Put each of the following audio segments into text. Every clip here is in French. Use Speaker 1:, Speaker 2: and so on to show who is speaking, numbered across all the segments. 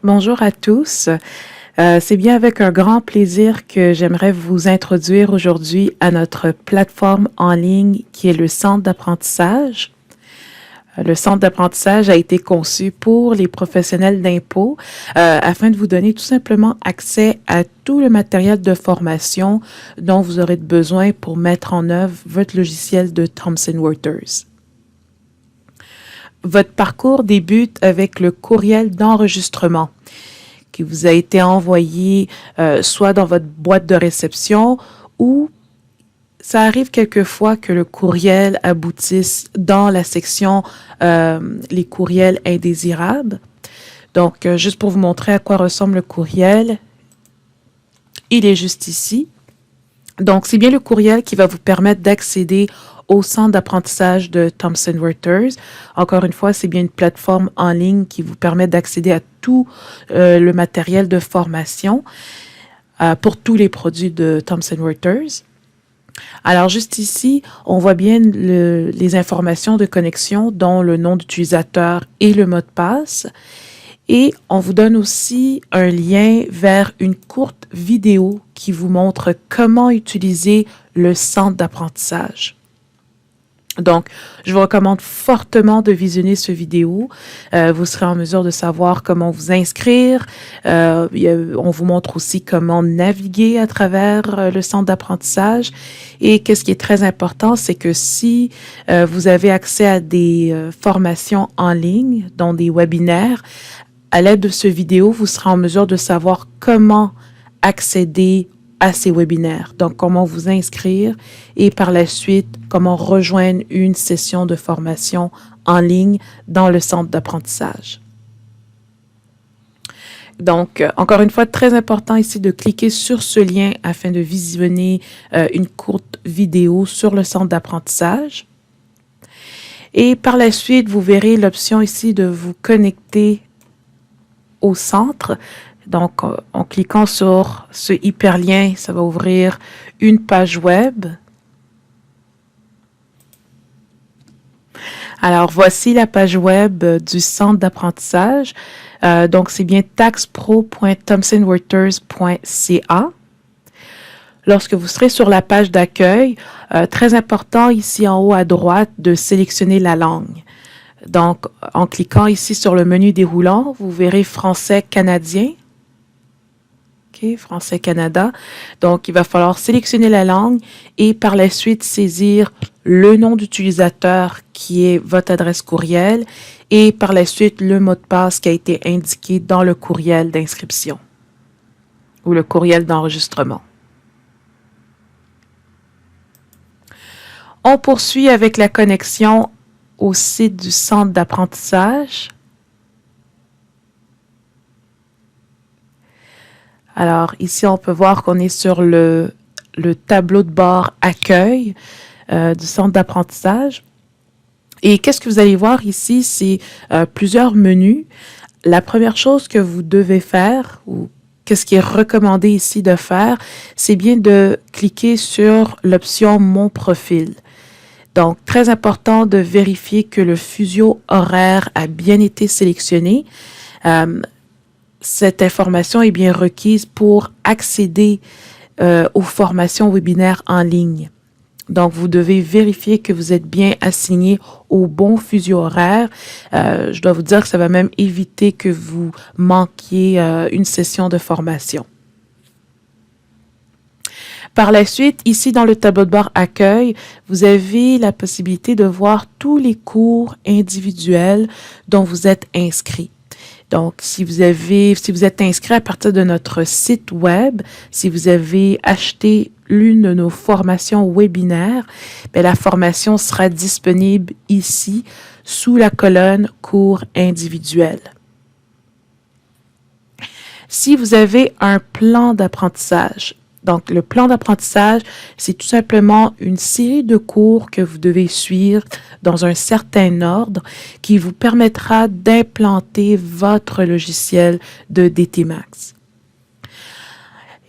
Speaker 1: Bonjour à tous. C'est bien avec un grand plaisir que j'aimerais vous introduire aujourd'hui à notre plateforme en ligne qui est le Centre d'apprentissage. Le Centre d'apprentissage a été conçu pour les professionnels d'impôt afin de vous donner tout simplement accès à tout le matériel de formation dont vous aurez besoin pour mettre en œuvre votre logiciel de Thomson Reuters. Votre parcours débute avec le courriel d'enregistrement qui vous a été envoyé soit dans votre boîte de réception ou ça arrive quelquefois que le courriel aboutisse dans la section les courriels indésirables. Donc, juste pour vous montrer à quoi ressemble le courriel, il est juste ici. Donc, c'est bien le courriel qui va vous permettre d'accéder au centre d'apprentissage de Thomson Reuters. Encore une fois, c'est bien une plateforme en ligne qui vous permet d'accéder à tout le matériel de formation pour tous les produits de Thomson Reuters. Alors, juste ici, on voit bien les informations de connexion, dont le nom d'utilisateur et le mot de passe. Et on vous donne aussi un lien vers une courte vidéo qui vous montre comment utiliser le centre d'apprentissage. Donc, je vous recommande fortement de visionner cette vidéo. Vous serez en mesure de savoir comment vous inscrire. On vous montre aussi comment naviguer à travers le centre d'apprentissage. Et qu'est-ce qui est très important, c'est que si vous avez accès à des formations en ligne, dont des webinaires, à l'aide de cette vidéo, vous serez en mesure de savoir comment accéder à ces webinaires. Donc, comment vous inscrire et par la suite, comment rejoindre une session de formation en ligne dans le centre d'apprentissage. Donc, encore une fois, très important ici de cliquer sur ce lien afin de visionner une courte vidéo sur le centre d'apprentissage. Et par la suite, vous verrez l'option ici de vous connecter au centre. Donc, en cliquant sur ce hyperlien, ça va ouvrir une page web. Alors, voici la page web du centre d'apprentissage. Donc, c'est bien taxpro.thomsonreuters.ca. Lorsque vous serez sur la page d'accueil, très important ici en haut à droite de sélectionner la langue. Donc, en cliquant ici sur le menu déroulant, vous verrez français canadien. OK, français Canada. Donc, il va falloir sélectionner la langue et par la suite saisir le nom d'utilisateur qui est votre adresse courriel et par la suite le mot de passe qui a été indiqué dans le courriel d'inscription ou le courriel d'enregistrement. On poursuit avec la connexion au site du centre d'apprentissage. Alors, ici, on peut voir qu'on est sur le tableau de bord accueil du centre d'apprentissage. Et qu'est-ce que vous allez voir ici? C'est plusieurs menus. La première chose que vous devez faire, ou qu'est-ce qui est recommandé ici de faire, c'est bien de cliquer sur l'option « Mon profil ». Donc, très important de vérifier que le fuseau horaire a bien été sélectionné. Cette information est bien requise pour accéder aux formations webinaires en ligne. Donc, vous devez vérifier que vous êtes bien assigné au bon fuseau horaire. Je dois vous dire que ça va même éviter que vous manquiez une session de formation. Par la suite, ici dans le tableau de bord accueil, vous avez la possibilité de voir tous les cours individuels dont vous êtes inscrit. Donc, si vous êtes inscrit à partir de notre site web, si vous avez acheté l'une de nos formations webinaires, bien, la formation sera disponible ici sous la colonne cours individuels. Si vous avez un plan d'apprentissage, donc le plan d'apprentissage, c'est tout simplement une série de cours que vous devez suivre dans un certain ordre qui vous permettra d'implanter votre logiciel de DT Max.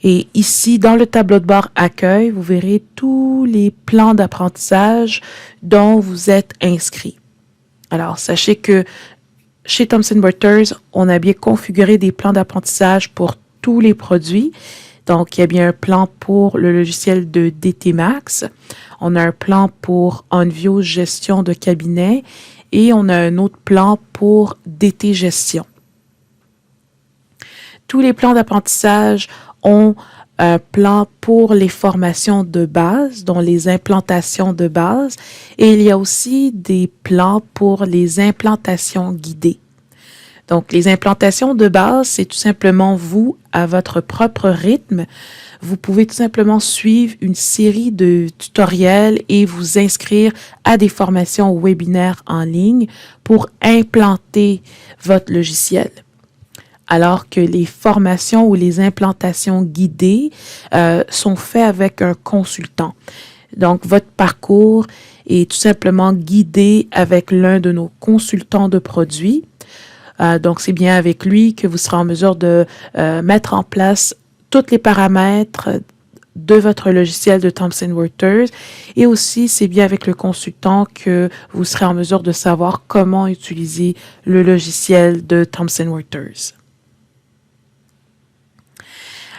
Speaker 1: Et ici, dans le tableau de bord accueil, vous verrez tous les plans d'apprentissage dont vous êtes inscrit. Alors, sachez que chez Thomson Reuters, on a bien configuré des plans d'apprentissage pour tous les produits. Donc, il y a bien un plan pour le logiciel de DT Max. On a un plan pour OnView gestion de cabinet et on a un autre plan pour DT gestion. Tous les plans d'apprentissage ont un plan pour les formations de base, dont les implantations de base, et il y a aussi des plans pour les implantations guidées. Donc, les implantations de base, c'est tout simplement vous, à votre propre rythme. Vous pouvez tout simplement suivre une série de tutoriels et vous inscrire à des formations webinaires en ligne pour implanter votre logiciel. Alors que les formations ou les implantations guidées sont faites avec un consultant. Donc, votre parcours est tout simplement guidé avec l'un de nos consultants de produits. Donc, c'est bien avec lui que vous serez en mesure de mettre en place tous les paramètres de votre logiciel de Thomson Reuters. Et aussi, c'est bien avec le consultant que vous serez en mesure de savoir comment utiliser le logiciel de Thomson Reuters.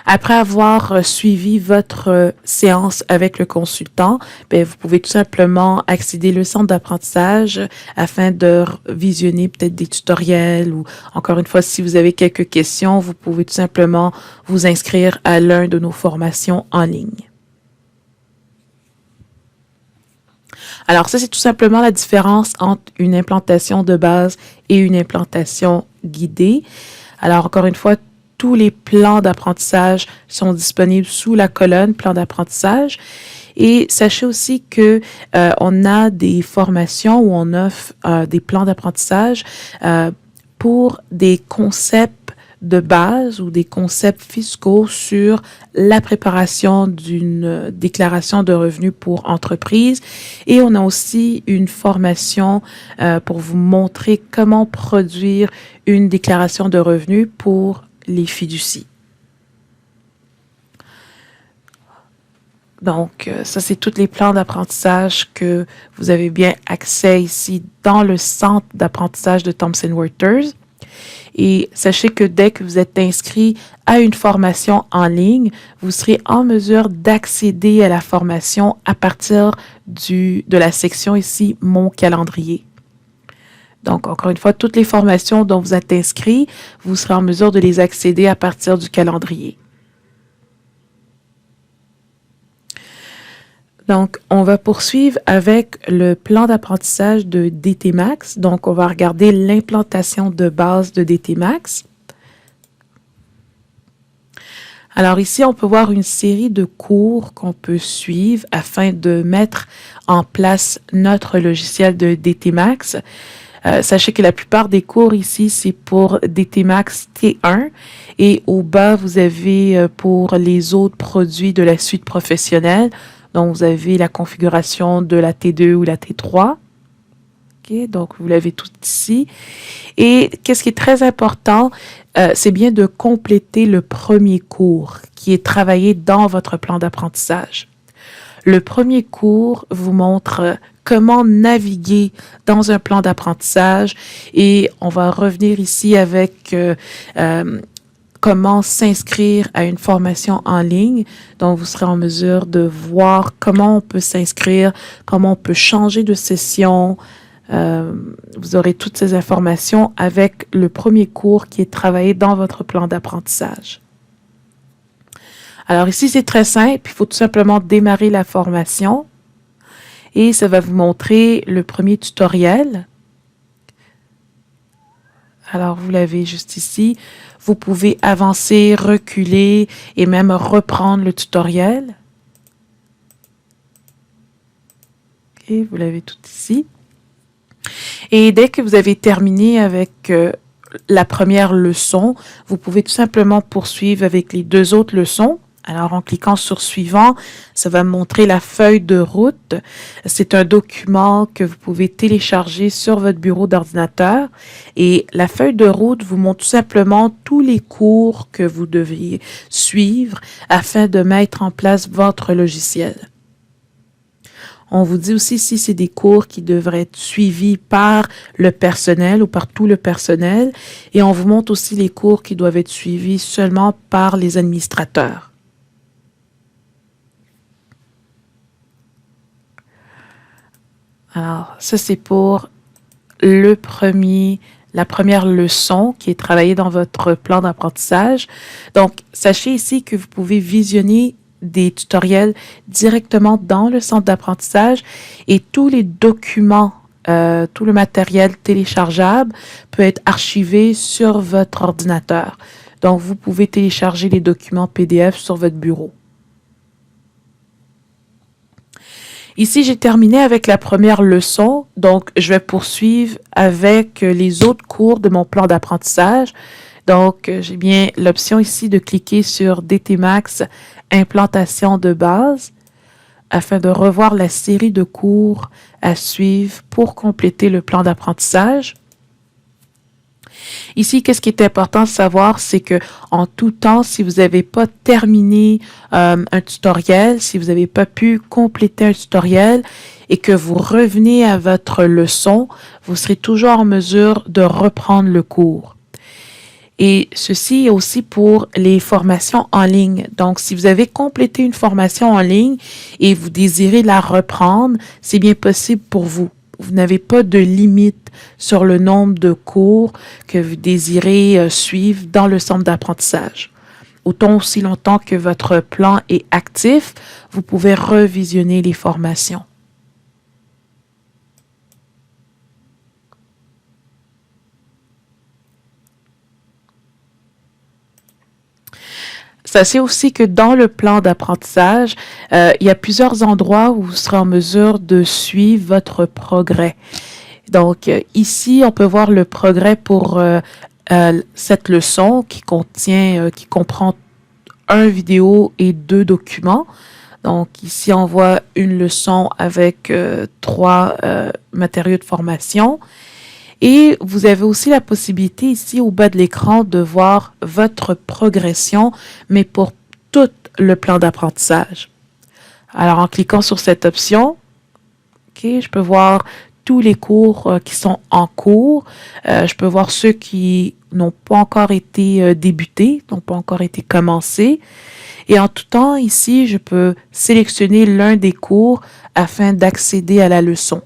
Speaker 1: Après avoir suivi votre séance avec le consultant, vous pouvez tout simplement accéder au centre d'apprentissage afin de visionner peut-être des tutoriels ou encore une fois, si vous avez quelques questions, vous pouvez tout simplement vous inscrire à l'un de nos formations en ligne. Alors ça, c'est tout simplement la différence entre une implantation de base et une implantation guidée. Alors encore une fois, tous les plans d'apprentissage sont disponibles sous la colonne plan d'apprentissage. Et sachez aussi que on a des formations où on offre des plans d'apprentissage pour des concepts de base ou des concepts fiscaux sur la préparation d'une déclaration de revenus pour entreprise. Et on a aussi une formation pour vous montrer comment produire une déclaration de revenus pour les fiducies. Donc, ça, c'est tous les plans d'apprentissage que vous avez bien accès ici dans le centre d'apprentissage de Thomson Reuters. Et sachez que dès que vous êtes inscrit à une formation en ligne, vous serez en mesure d'accéder à la formation à partir de la section ici « Mon calendrier ». Donc, encore une fois, toutes les formations dont vous êtes inscrit, vous serez en mesure de les accéder à partir du calendrier. Donc, on va poursuivre avec le plan d'apprentissage de DT Max. Donc, on va regarder l'implantation de base de DT Max. Alors ici, on peut voir une série de cours qu'on peut suivre afin de mettre en place notre logiciel de DT Max. Sachez que la plupart des cours ici, c'est pour DT Max T1 et au bas, vous avez pour les autres produits de la suite professionnelle. Donc, vous avez la configuration de la T2 ou la T3. Okay, donc, vous l'avez tout ici. Et qu'est-ce qui est très important, c'est bien de compléter le premier cours qui est travaillé dans votre plan d'apprentissage. Le premier cours vous montre comment naviguer dans un plan d'apprentissage et on va revenir ici avec comment s'inscrire à une formation en ligne. Donc, vous serez en mesure de voir comment on peut s'inscrire, comment on peut changer de session. Vous aurez toutes ces informations avec le premier cours qui est travaillé dans votre plan d'apprentissage. Alors ici, c'est très simple. Il faut tout simplement démarrer la formation et ça va vous montrer le premier tutoriel. Alors, vous l'avez juste ici. Vous pouvez avancer, reculer et même reprendre le tutoriel. Et vous l'avez tout ici. Et dès que vous avez terminé avec la première leçon, vous pouvez tout simplement poursuivre avec les deux autres leçons. Alors, en cliquant sur « Suivant », ça va me montrer la feuille de route. C'est un document que vous pouvez télécharger sur votre bureau d'ordinateur. Et la feuille de route vous montre tout simplement tous les cours que vous devriez suivre afin de mettre en place votre logiciel. On vous dit aussi si c'est des cours qui devraient être suivis par le personnel ou par tout le personnel. Et on vous montre aussi les cours qui doivent être suivis seulement par les administrateurs. Alors, ça, c'est pour la première leçon qui est travaillée dans votre plan d'apprentissage. Donc, sachez ici que vous pouvez visionner des tutoriels directement dans le centre d'apprentissage et tous les documents, tout le matériel téléchargeable peut être archivé sur votre ordinateur. Donc, vous pouvez télécharger les documents PDF sur votre bureau. Ici, j'ai terminé avec la première leçon, donc je vais poursuivre avec les autres cours de mon plan d'apprentissage. Donc, j'ai bien l'option ici de cliquer sur DTMax Implantation de base afin de revoir la série de cours à suivre pour compléter le plan d'apprentissage. Ici, qu'est-ce qui est important de savoir, c'est que en tout temps, si vous n'avez pas terminé un tutoriel, si vous n'avez pas pu compléter un tutoriel et que vous revenez à votre leçon, vous serez toujours en mesure de reprendre le cours. Et ceci est aussi pour les formations en ligne. Donc, si vous avez complété une formation en ligne et vous désirez la reprendre, c'est bien possible pour vous. Vous n'avez pas de limite sur le nombre de cours que vous désirez suivre dans le centre d'apprentissage. Autant aussi longtemps que votre plan est actif, vous pouvez revisionner les formations. Sachez aussi que dans le plan d'apprentissage, il y a plusieurs endroits où vous serez en mesure de suivre votre progrès. Donc, ici, on peut voir le progrès pour cette leçon qui comprend une vidéo et 2 documents. Donc, ici, on voit une leçon avec 3 matériaux de formation. Et vous avez aussi la possibilité ici au bas de l'écran de voir votre progression, mais pour tout le plan d'apprentissage. Alors, en cliquant sur cette option, je peux voir tous les cours qui sont en cours. Je peux voir ceux qui n'ont pas encore été débutés, n'ont pas encore été commencés. Et en tout temps, ici, je peux sélectionner l'un des cours afin d'accéder à la leçon.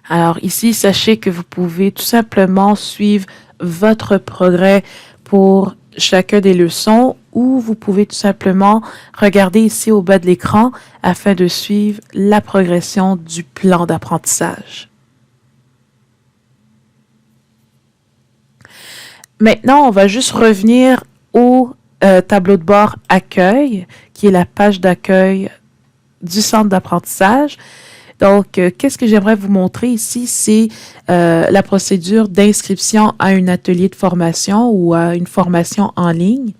Speaker 1: Alors ici, sachez que vous pouvez tout simplement suivre votre progrès pour chacune des leçons ou vous pouvez tout simplement regarder ici au bas de l'écran afin de suivre la progression du plan d'apprentissage. Maintenant, on va juste revenir au tableau de bord Accueil, qui est la page d'accueil du centre d'apprentissage. Donc, qu'est-ce que j'aimerais vous montrer ici, c'est la procédure d'inscription à un atelier de formation ou à une formation en ligne.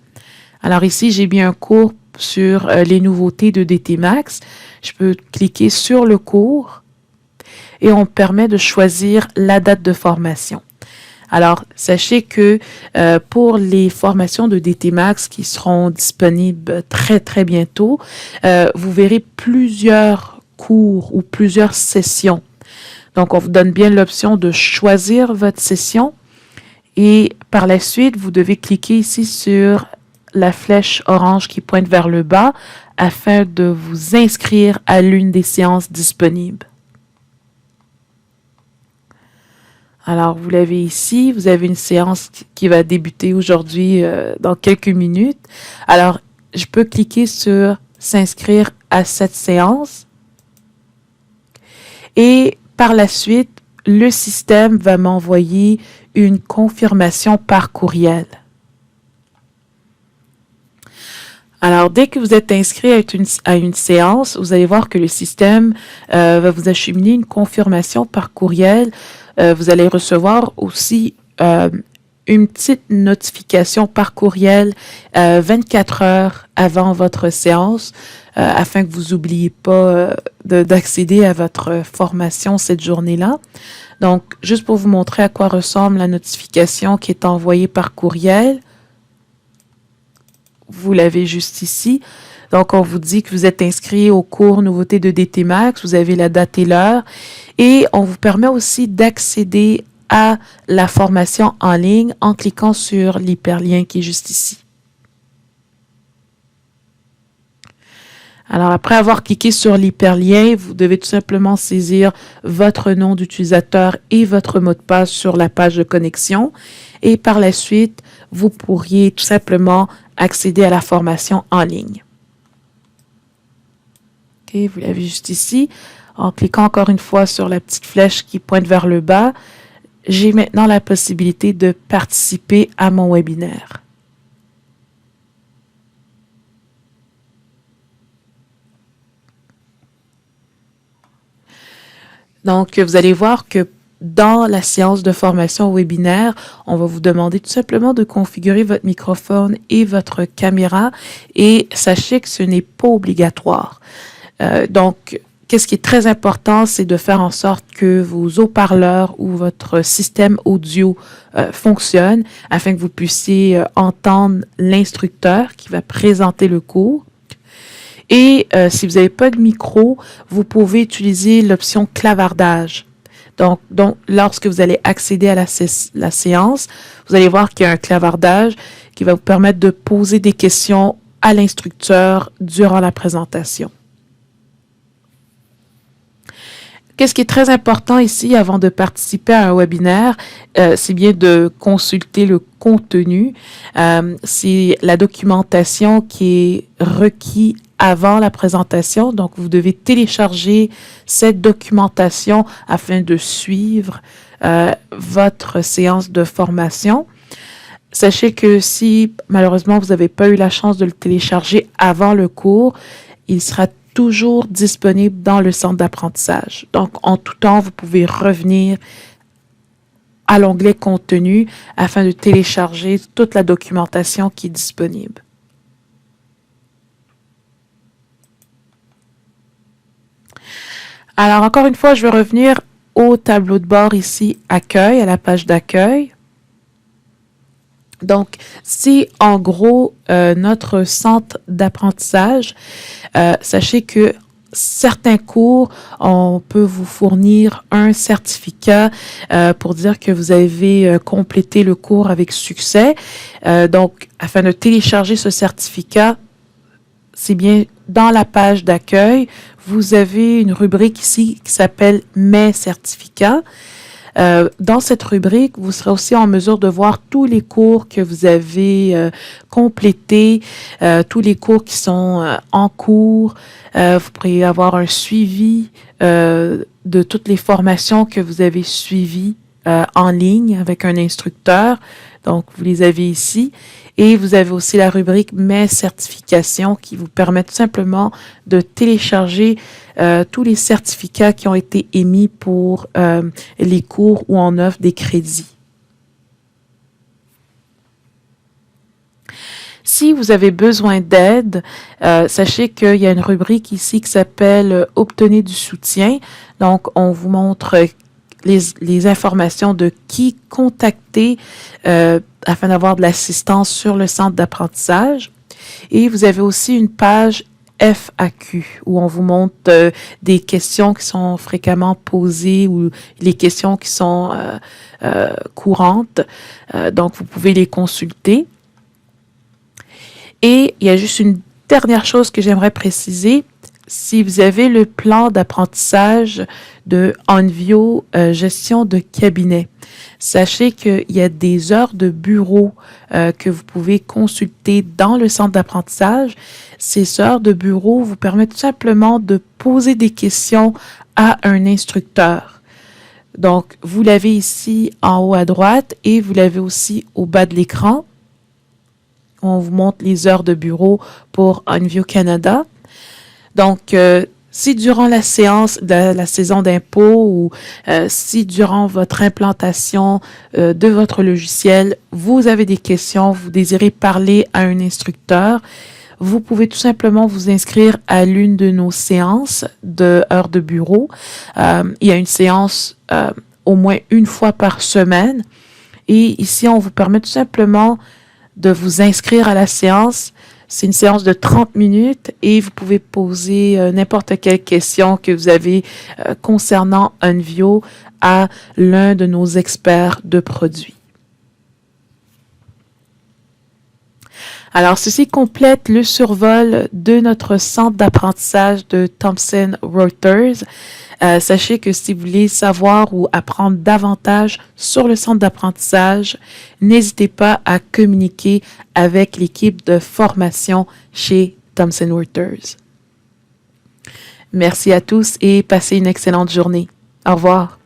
Speaker 1: Alors ici, j'ai bien un cours sur les nouveautés de DTMax. Je peux cliquer sur le cours et on me permet de choisir la date de formation. Alors, sachez que pour les formations de DTMax qui seront disponibles très, très bientôt, vous verrez plusieurs cours ou plusieurs sessions. Donc, on vous donne bien l'option de choisir votre session et par la suite, vous devez cliquer ici sur la flèche orange qui pointe vers le bas afin de vous inscrire à l'une des séances disponibles. Alors, vous l'avez ici, vous avez une séance qui va débuter aujourd'hui dans quelques minutes. Alors, je peux cliquer sur « S'inscrire à cette séance ». Et par la suite, le système va m'envoyer une confirmation par courriel. Alors, dès que vous êtes inscrit à une séance, vous allez voir que le système va vous acheminer une confirmation par courriel. Vous allez recevoir aussi une petite notification par courriel 24 heures avant votre séance afin que vous n'oubliez pas d'accéder à votre formation cette journée-là. Donc, juste pour vous montrer à quoi ressemble la notification qui est envoyée par courriel, vous l'avez juste ici. Donc, on vous dit que vous êtes inscrit au cours Nouveautés de DT Max, vous avez la date et l'heure, et on vous permet aussi d'accéder à la formation en ligne en cliquant sur l'hyperlien qui est juste ici. Alors, après avoir cliqué sur l'hyperlien, vous devez tout simplement saisir votre nom d'utilisateur et votre mot de passe sur la page de connexion. Et par la suite, vous pourriez tout simplement accéder à la formation en ligne. OK, vous l'avez juste ici. En cliquant encore une fois sur la petite flèche qui pointe vers le bas, j'ai maintenant la possibilité de participer à mon webinaire. Donc, vous allez voir que dans la séance de formation webinaire, on va vous demander tout simplement de configurer votre microphone et votre caméra et sachez que ce n'est pas obligatoire. Donc, qu'est-ce qui est très important, c'est de faire en sorte que vos haut-parleurs ou votre système audio fonctionne afin que vous puissiez entendre l'instructeur qui va présenter le cours. Et si vous n'avez pas de micro, vous pouvez utiliser l'option clavardage. Donc, lorsque vous allez accéder à la séance, vous allez voir qu'il y a un clavardage qui va vous permettre de poser des questions à l'instructeur durant la présentation. Qu'est-ce qui est très important ici avant de participer à un webinaire, c'est bien de consulter le contenu. C'est la documentation qui est requise avant la présentation. Donc, vous devez télécharger cette documentation afin de suivre votre séance de formation. Sachez que si, malheureusement, vous n'avez pas eu la chance de le télécharger avant le cours, il sera toujours disponible dans le centre d'apprentissage. Donc, en tout temps, vous pouvez revenir à l'onglet Contenu afin de télécharger toute la documentation qui est disponible. Alors, encore une fois, je vais revenir au tableau de bord ici, Accueil, à la page d'accueil. Donc, c'est en gros notre centre d'apprentissage. Sachez que certains cours, on peut vous fournir un certificat pour dire que vous avez complété le cours avec succès. Donc, afin de télécharger ce certificat, c'est bien dans la page d'accueil, vous avez une rubrique ici qui s'appelle « Mes certificats ». Dans cette rubrique, vous serez aussi en mesure de voir tous les cours que vous avez complétés, tous les cours qui sont en cours. Vous pourrez avoir un suivi de toutes les formations que vous avez suivies en ligne avec un instructeur. Donc, vous les avez ici. Et vous avez aussi la rubrique « Mes certifications » qui vous permet tout simplement de télécharger tous les certificats qui ont été émis pour les cours où on offre des crédits. Si vous avez besoin d'aide, sachez qu'il y a une rubrique ici qui s'appelle « Obtenez du soutien ». Donc, on vous montre les informations de qui contacter afin d'avoir de l'assistance sur le centre d'apprentissage. Et vous avez aussi une page FAQ où on vous montre des questions qui sont fréquemment posées ou les questions qui sont courantes. Donc, vous pouvez les consulter. Et il y a juste une dernière chose que j'aimerais préciser. Si vous avez le plan d'apprentissage de Onvio gestion de cabinet, sachez qu'il y a des heures de bureau que vous pouvez consulter dans le centre d'apprentissage. Ces heures de bureau vous permettent tout simplement de poser des questions à un instructeur. Donc, vous l'avez ici en haut à droite et vous l'avez aussi au bas de l'écran. On vous montre les heures de bureau pour Onvio Canada. Donc, si durant la séance de la saison d'impôt ou si durant votre implantation de votre logiciel, vous avez des questions, vous désirez parler à un instructeur, vous pouvez tout simplement vous inscrire à l'une de nos séances de heures de bureau. Il y a une séance au moins une fois par semaine. Et ici, on vous permet tout simplement de vous inscrire à la séance, C'est une séance de 30 minutes et vous pouvez poser n'importe quelle question que vous avez concernant Envio à l'un de nos experts de produits. Alors, ceci complète le survol de notre centre d'apprentissage de Thomson Reuters. Sachez que si vous voulez savoir ou apprendre davantage sur le centre d'apprentissage, n'hésitez pas à communiquer avec l'équipe de formation chez Thomson Reuters. Merci à tous et passez une excellente journée. Au revoir.